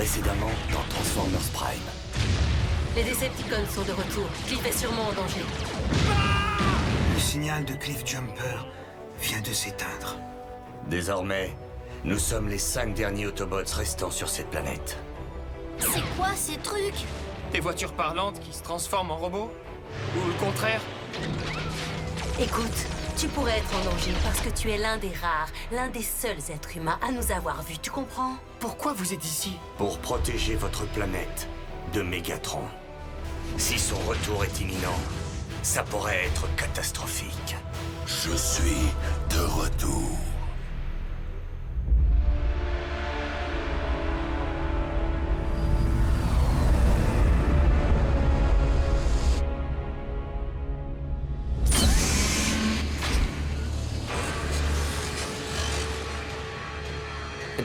Précédemment dans Transformers Prime. Les Decepticons sont de retour. Cliff est sûrement en danger. Le signal de Cliff Jumper vient de s'éteindre. Désormais, nous sommes les 5 derniers Autobots restants sur cette planète. C'est quoi ces trucs? Des voitures parlantes qui se transforment en robots? Ou le contraire? Écoute, tu pourrais être en danger parce que tu es l'un des rares, l'un des seuls êtres humains à nous avoir vus, tu comprends? Pourquoi vous êtes ici? Pour protéger votre planète de Megatron. Si son retour est imminent, ça pourrait être catastrophique. Je suis de retour.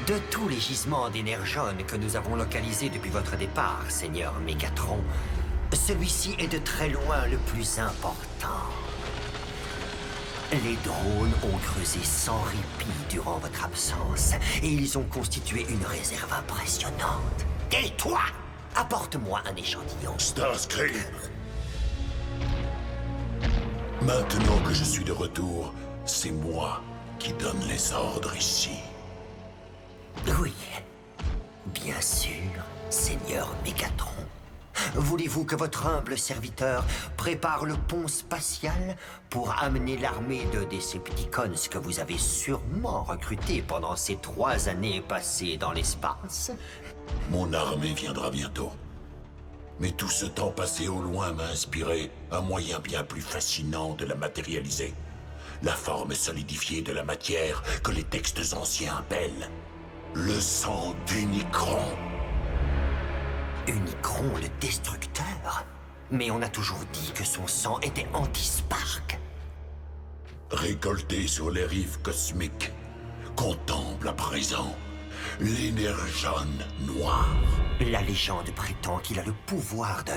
De tous les gisements d'énergone que nous avons localisés depuis votre départ, Seigneur Megatron, celui-ci est de très loin le plus important. Les drones ont creusé sans répit durant votre absence et ils ont constitué une réserve impressionnante. Et toi, apporte-moi un échantillon. Starscream. Maintenant que je suis de retour, c'est moi qui donne les ordres ici. Oui, bien sûr, Seigneur Megatron. Voulez-vous que votre humble serviteur prépare le pont spatial pour amener l'armée de Decepticons que vous avez sûrement recrutée pendant ces 3 années passées dans l'espace? Mon armée viendra bientôt. Mais tout ce temps passé au loin m'a inspiré un moyen bien plus fascinant de la matérialiser. La forme solidifiée de la matière que les textes anciens appellent le sang d'Unicron. Unicron, le destructeur? Mais on a toujours dit que son sang était anti-Spark. Récolté sur les rives cosmiques, contemple à présent l'énergone noire. La légende prétend qu'il a le pouvoir de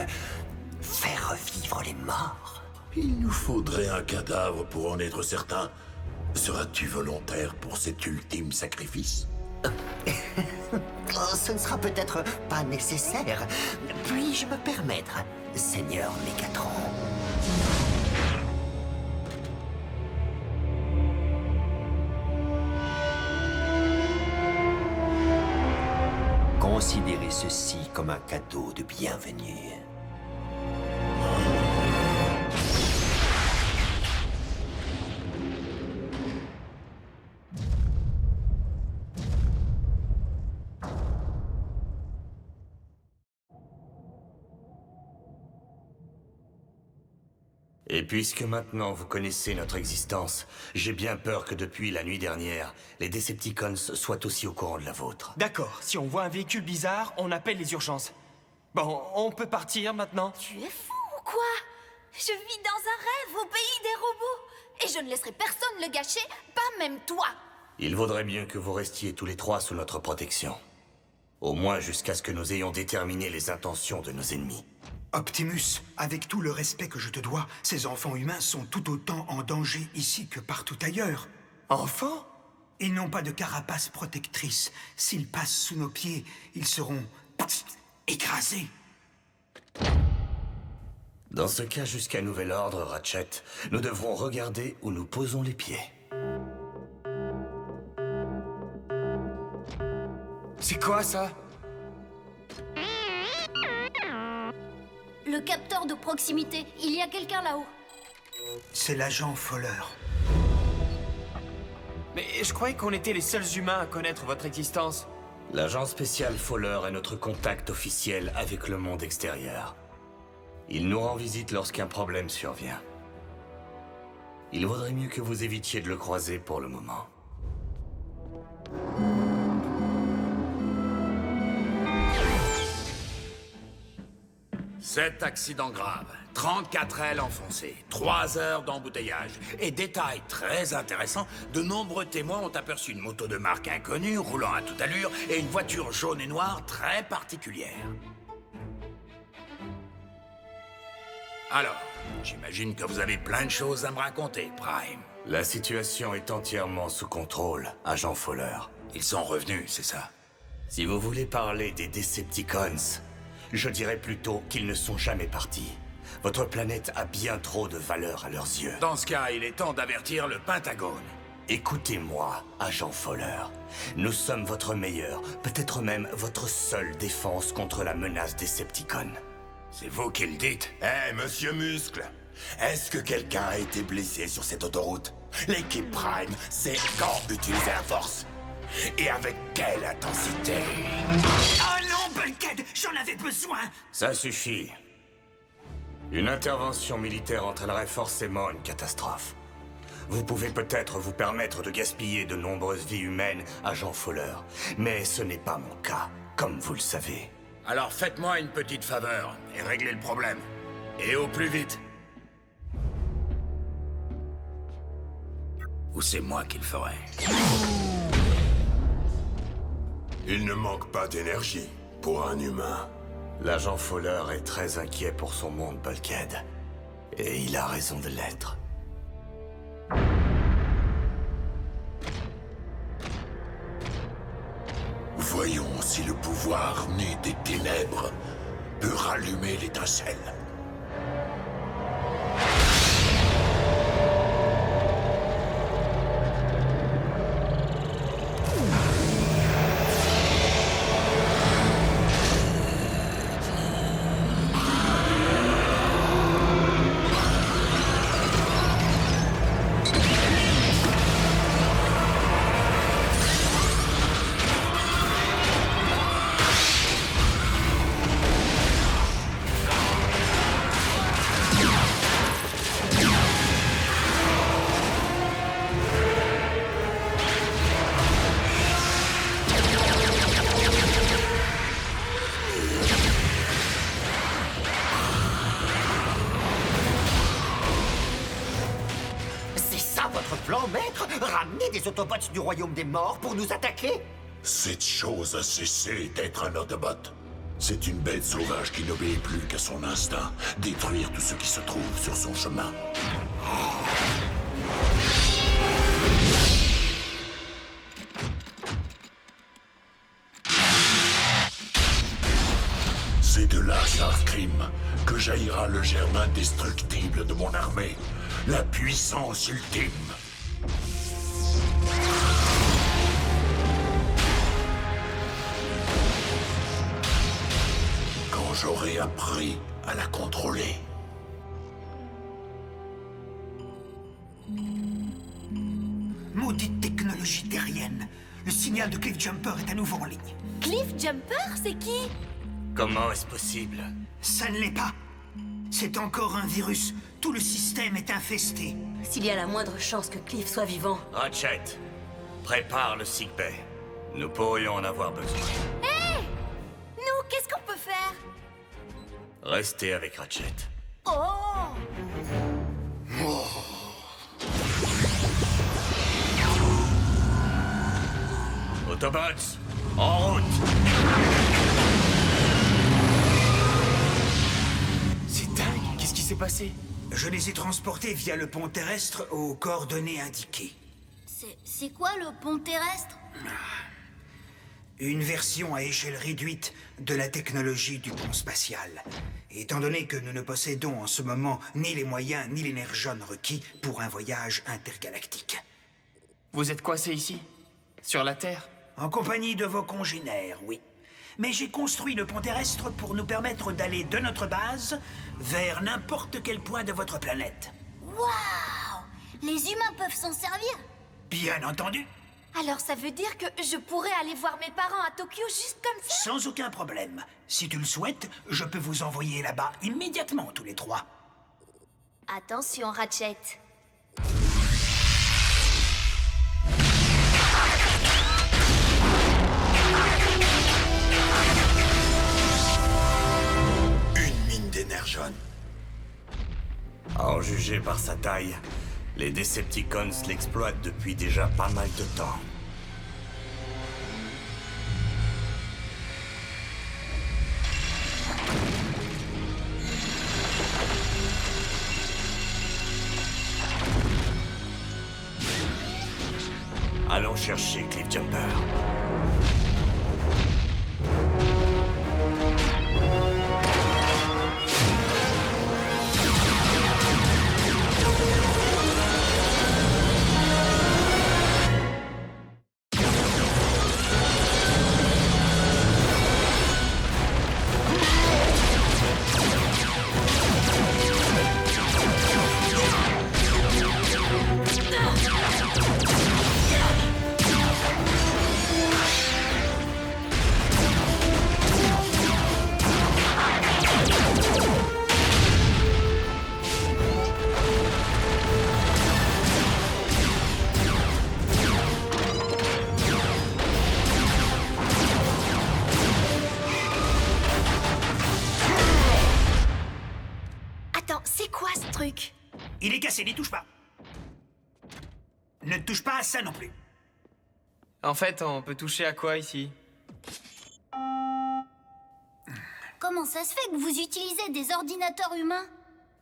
faire revivre les morts. Il nous faudrait un cadavre pour en être certain. Seras-tu volontaire pour cet ultime sacrifice? Ce ne sera peut-être pas nécessaire. Puis-je me permettre, Seigneur Megatron? Considérez ceci comme un cadeau de bienvenue. Et puisque maintenant vous connaissez notre existence, j'ai bien peur que depuis la nuit dernière, les Decepticons soient aussi au courant de la vôtre. D'accord, si on voit un véhicule bizarre, on appelle les urgences. Bon, on peut partir maintenant? Tu es fou ou quoi? Je vis dans un rêve au pays des robots. Et je ne laisserai personne le gâcher, pas même toi. Il vaudrait mieux que vous restiez tous les 3 sous notre protection. Au moins jusqu'à ce que nous ayons déterminé les intentions de nos ennemis. Optimus, avec tout le respect que je te dois, ces enfants humains sont tout autant en danger ici que partout ailleurs. Enfants? Ils n'ont pas de carapace protectrice. S'ils passent sous nos pieds, ils seront écrasés. Dans ce cas, jusqu'à nouvel ordre, Ratchet, nous devrons regarder où nous posons les pieds. C'est quoi ça? Le capteur de proximité, il y a quelqu'un là-haut. C'est l'agent Fowler. Mais je croyais qu'on était les seuls humains à connaître votre existence. L'agent spécial Fowler est notre contact officiel avec le monde extérieur. Il nous rend visite lorsqu'un problème survient. Il vaudrait mieux que vous évitiez de le croiser pour le moment. Sept accidents graves, 34 ailes enfoncées, 3 heures d'embouteillage. Et détail très intéressant, de nombreux témoins ont aperçu une moto de marque inconnue roulant à toute allure et une voiture jaune et noire très particulière. Alors, j'imagine que vous avez plein de choses à me raconter, Prime. La situation est entièrement sous contrôle, agent Fowler. Ils sont revenus, c'est ça? Si vous voulez parler des Decepticons, je dirais plutôt qu'ils ne sont jamais partis. Votre planète a bien trop de valeur à leurs yeux. Dans ce cas, il est temps d'avertir le Pentagone. Écoutez-moi, agent Fowler. Nous sommes votre meilleure, peut-être même votre seule défense contre la menace Decepticon. C'est vous qui le dites. Eh, monsieur Muscle, est-ce que quelqu'un a été blessé sur cette autoroute? L'équipe Prime sait quand utiliser la force. Et avec quelle intensité? Oh non, Bulkhead, j'en avais besoin! Ça suffit. Une intervention militaire entraînerait forcément une catastrophe. Vous pouvez peut-être vous permettre de gaspiller de nombreuses vies humaines, agent Fowler, mais ce n'est pas mon cas, comme vous le savez. Alors faites-moi une petite faveur et réglez le problème. Et au plus vite. Ou c'est moi qui le ferai. Il ne manque pas d'énergie pour un humain. L'agent Fowler est très inquiet pour son monde, Bulkhead. Et il a raison de l'être. Voyons si le pouvoir né des ténèbres peut rallumer l'étincelle. Plan, maître? Ramener des Autobots du royaume des morts pour nous attaquer? Cette chose a cessé d'être un Autobot. C'est une bête sauvage qui n'obéit plus qu'à son instinct, détruire tout ce qui se trouve sur son chemin. C'est de là, Starscream, que jaillira le germe indestructible de mon armée, la puissance ultime. Quand j'aurai appris à la contrôler. Maudite technologie terrienne. Le signal de Cliff Jumper est à nouveau en ligne. Cliff Jumper, c'est qui? Comment est-ce possible? Ça ne l'est pas. C'est encore un virus. Tout le système est infesté. S'il y a la moindre chance que Cliff soit vivant... Ratchet, prépare le sickbay. Nous pourrions en avoir besoin. Hé! Nous, qu'est-ce qu'on peut faire? Restez avec Ratchet. Oh! Autobots, en route! C'est dingue, qu'est-ce qui s'est passé? Je les ai transportés via le pont terrestre aux coordonnées indiquées. C'est quoi le pont terrestre? Une version à échelle réduite de la technologie du pont spatial. Et étant donné que nous ne possédons en ce moment ni les moyens ni l'énergie requis pour un voyage intergalactique. Vous êtes coincé ici? Sur la Terre? En compagnie de vos congénères, oui. Mais j'ai construit le pont terrestre pour nous permettre d'aller de notre base vers n'importe quel point de votre planète. Waouh! Les humains peuvent s'en servir? Bien entendu. Alors ça veut dire que je pourrais aller voir mes parents à Tokyo juste comme ça? Sans aucun problème. Si tu le souhaites, je peux vous envoyer là-bas immédiatement tous les trois. Attention, Ratchet. Une mine d'énergone. À en juger par sa taille, les Decepticons l'exploitent depuis déjà pas mal de temps. Allons chercher Cliff Jumper. Il est cassé, n'y touche pas. Ne touche pas à ça non plus. En fait, on peut toucher à quoi ici? Comment ça se fait que vous utilisez des ordinateurs humains?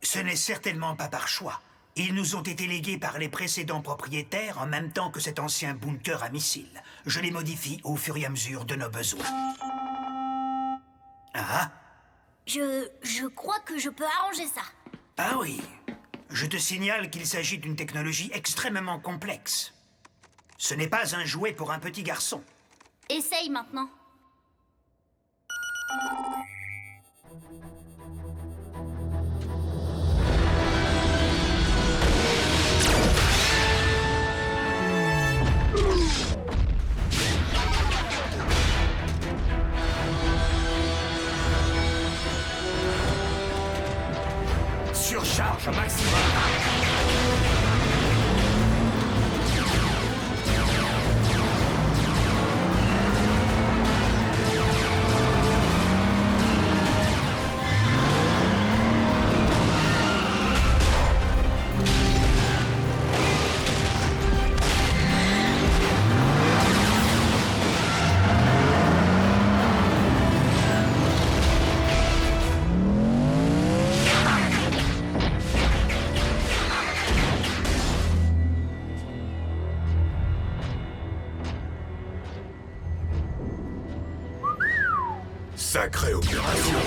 Ce n'est certainement pas par choix. Ils nous ont été légués par les précédents propriétaires en même temps que cet ancien bunker à missiles. Je les modifie au fur et à mesure de nos besoins. Ah? Je crois que je peux arranger ça. Ah oui. Je te signale qu'il s'agit d'une technologie extrêmement complexe. Ce n'est pas un jouet pour un petit garçon. Essaye maintenant. Surcharge maximum. Sacrée opération.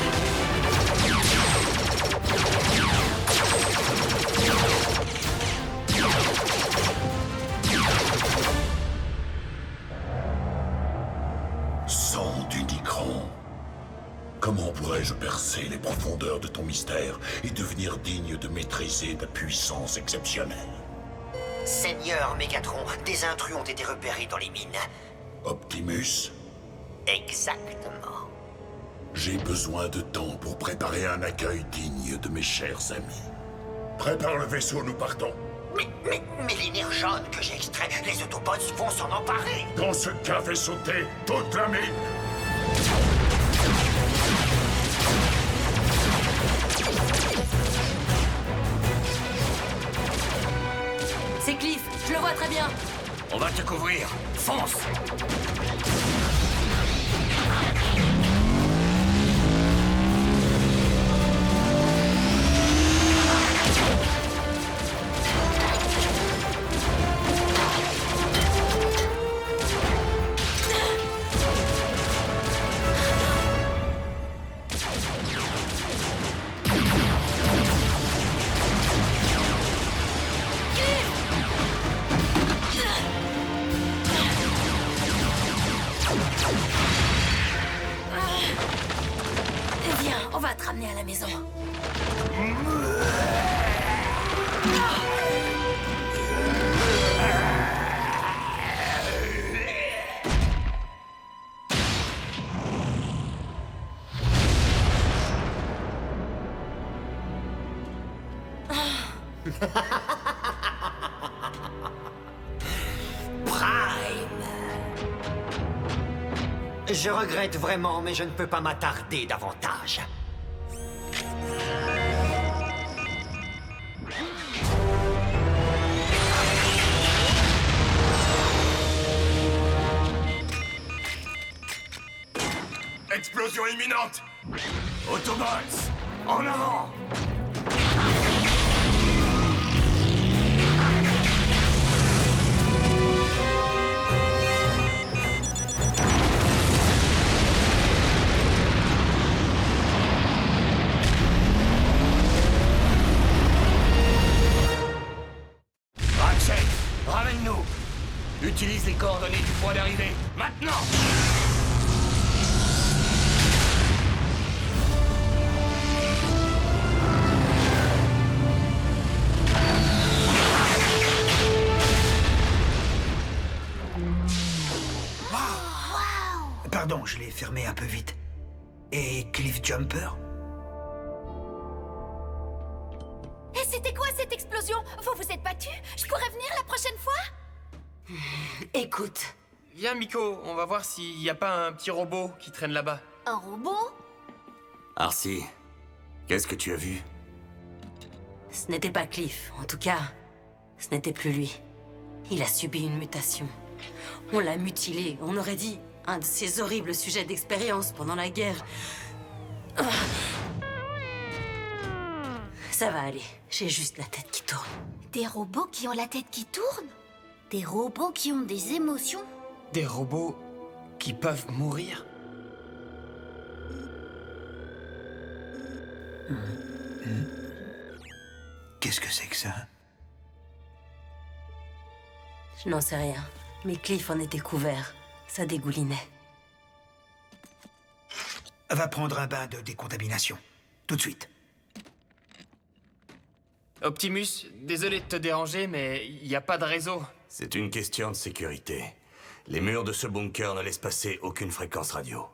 Sang d'Unicron. Comment pourrais-je percer les profondeurs de ton mystère et devenir digne de maîtriser ta puissance exceptionnelle? Seigneur Mégatron, des intrus ont été repérés dans les mines. Optimus, Exactement. j'ai besoin de temps pour préparer un accueil digne de mes chers amis. Prépare le vaisseau, nous partons. Mais l'énergone que j'ai extrait, les Autobots vont s'en emparer. Dans ce cas, fais sauter toute la mine. C'est Cliff, je le vois très bien. On va te couvrir. Fonce! Viens, on va te ramener à la maison. Prime. Je regrette vraiment, mais je ne peux pas m'attarder davantage. Explosion imminente! Autobots, en avant! Ratchet, ramène-nous! Utilise les coordonnées du point d'arrivée, maintenant! Pardon, je l'ai fermé un peu vite. Et Cliff Jumper? Et c'était quoi cette explosion? Vous vous êtes battus? Je pourrais venir la prochaine fois? Écoute, Viens, Miko, on va voir s'il n'y a pas un petit robot qui traîne là-bas. Un robot? Arcee, qu'est-ce que tu as vu? Ce n'était pas Cliff, en tout cas, ce n'était plus lui. Il a subi une mutation. On l'a mutilé, on aurait dit un de ces horribles sujets d'expérience pendant la guerre. Ah. Ça va aller, j'ai juste la tête qui tourne. Des robots qui ont la tête qui tourne? Des robots qui ont des émotions? Des robots qui peuvent mourir? Qu'est-ce que c'est que ça? Je n'en sais rien, mais Cliff en était couvert. Ça dégoulinait. Va prendre un bain de décontamination. Tout de suite. Optimus, désolé de te déranger, mais il n'y a pas de réseau. C'est une question de sécurité. Les murs de ce bunker ne laissent passer aucune fréquence radio.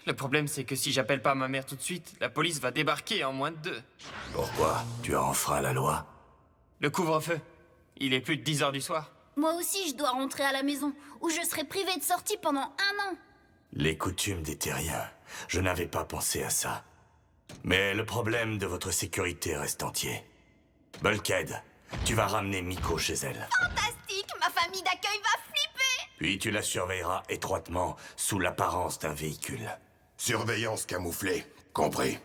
Le problème, c'est que si j'appelle pas ma mère tout de suite, la police va débarquer en moins de 2. Pourquoi? Tu as enfreint la loi? Le couvre-feu. Il est plus de 10 heures du soir. Moi aussi, je dois rentrer à la maison, où je serai privée de sortie pendant 1 an. Les coutumes des terriens. Je n'avais pas pensé à ça. Mais le problème de votre sécurité reste entier. Bulkhead, tu vas ramener Miko chez elle. Fantastique, ma famille d'accueil va flipper. Puis tu la surveilleras étroitement sous l'apparence d'un véhicule. Surveillance camouflée, compris.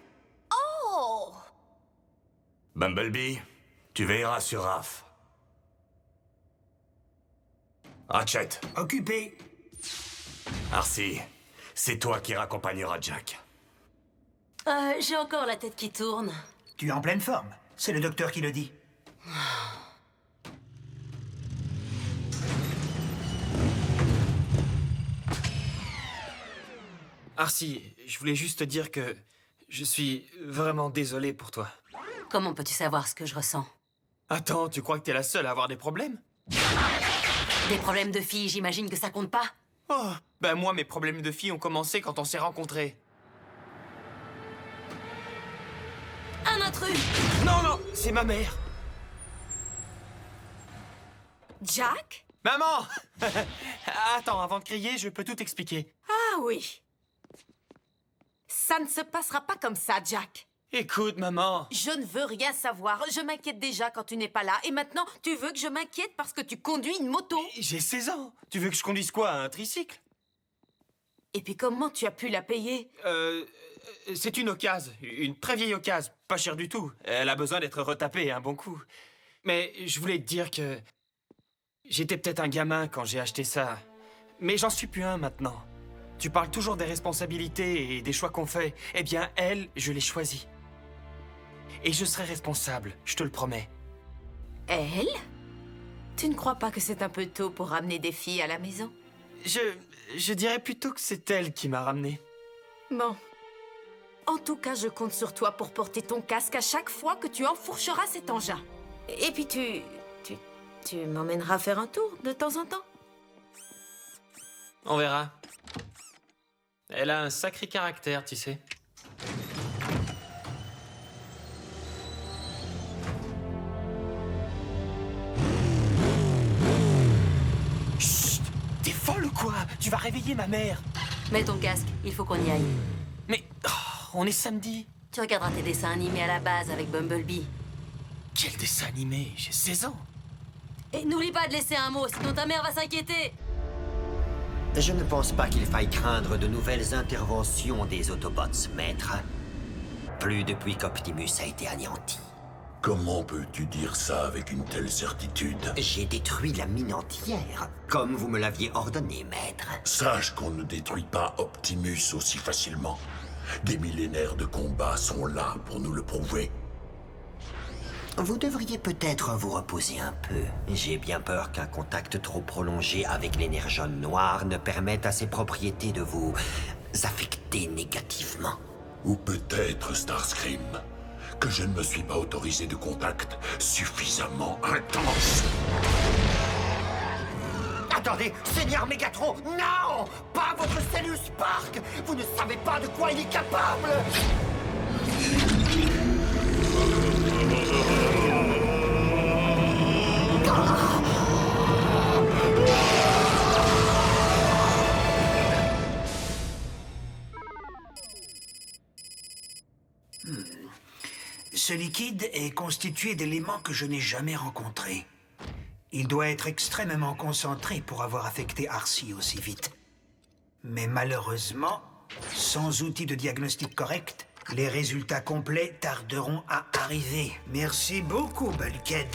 Oh! Bumblebee, tu veilleras sur Raph. Ratchet, Occupé. Arcee, c'est toi qui raccompagneras Jack. J'ai encore la tête qui tourne. Tu es en pleine forme. C'est le docteur qui le dit. Arcee, je voulais juste te dire que je suis vraiment désolé pour toi. Comment peux-tu savoir ce que je ressens? Attends, tu crois que t'es la seule à avoir des problèmes? Des problèmes de filles, j'imagine que ça compte pas? Oh, ben moi, mes problèmes de fille ont commencé quand on s'est rencontrés. Un intrus! Non, non, c'est ma mère. Jack? Maman! Attends, avant de crier, je peux tout expliquer. Ah oui. Ça ne se passera pas comme ça, Jack. Écoute, maman. Je ne veux rien savoir. Je m'inquiète déjà quand tu n'es pas là. Et maintenant, tu veux que je m'inquiète parce que tu conduis une moto? J'ai 16 ans. Tu veux que je conduise quoi, un tricycle? Et puis comment tu as pu la payer? C'est une occasion. Une très vieille occasion. Pas chère du tout. Elle a besoin d'être retapée un bon coup. Mais je voulais te dire que... J'étais peut-être un gamin quand j'ai acheté ça. Mais j'en suis plus un maintenant. Tu parles toujours des responsabilités et des choix qu'on fait. Eh bien, elle, je l'ai choisie. Et je serai responsable, je te le promets. Elle? Tu ne crois pas que c'est un peu tôt pour ramener des filles à la maison? Je dirais plutôt que c'est elle qui m'a ramené. Bon. En tout cas, je compte sur toi pour porter ton casque à chaque fois que tu enfourcheras cet engin. Et puis tu m'emmèneras faire un tour de temps en temps. On verra. Elle a un sacré caractère, tu sais. Chut! T'es folle ou quoi? Tu vas réveiller ma mère. Mets ton casque, il faut qu'on y aille. Mais on est samedi. Tu regarderas tes dessins animés à la base avec Bumblebee. Quel dessin animé? J'ai 16 ans. Et n'oublie pas de laisser un mot, sinon ta mère va s'inquiéter. Je ne pense pas qu'il faille craindre de nouvelles interventions des Autobots, maître. Plus depuis qu'Optimus a été anéanti. Comment peux-tu dire ça avec une telle certitude? J'ai détruit la mine entière, comme vous me l'aviez ordonné, maître. Sache qu'on ne détruit pas Optimus aussi facilement. Des millénaires de combats sont là pour nous le prouver. Vous devriez peut-être vous reposer un peu. J'ai bien peur qu'un contact trop prolongé avec l'énergone noire ne permette à ses propriétés de vous affecter négativement. Ou peut-être, Starscream, que je ne me suis pas autorisé de contact suffisamment intense. Attendez, Seigneur Megatron, non! Pas votre Cellus Spark! Vous ne savez pas de quoi il est capable! Ce liquide est constitué d'éléments que je n'ai jamais rencontrés. Il doit être extrêmement concentré pour avoir affecté Arcee aussi vite. Mais malheureusement, sans outil de diagnostic correct, les résultats complets tarderont à arriver. Merci beaucoup, Bulkhead.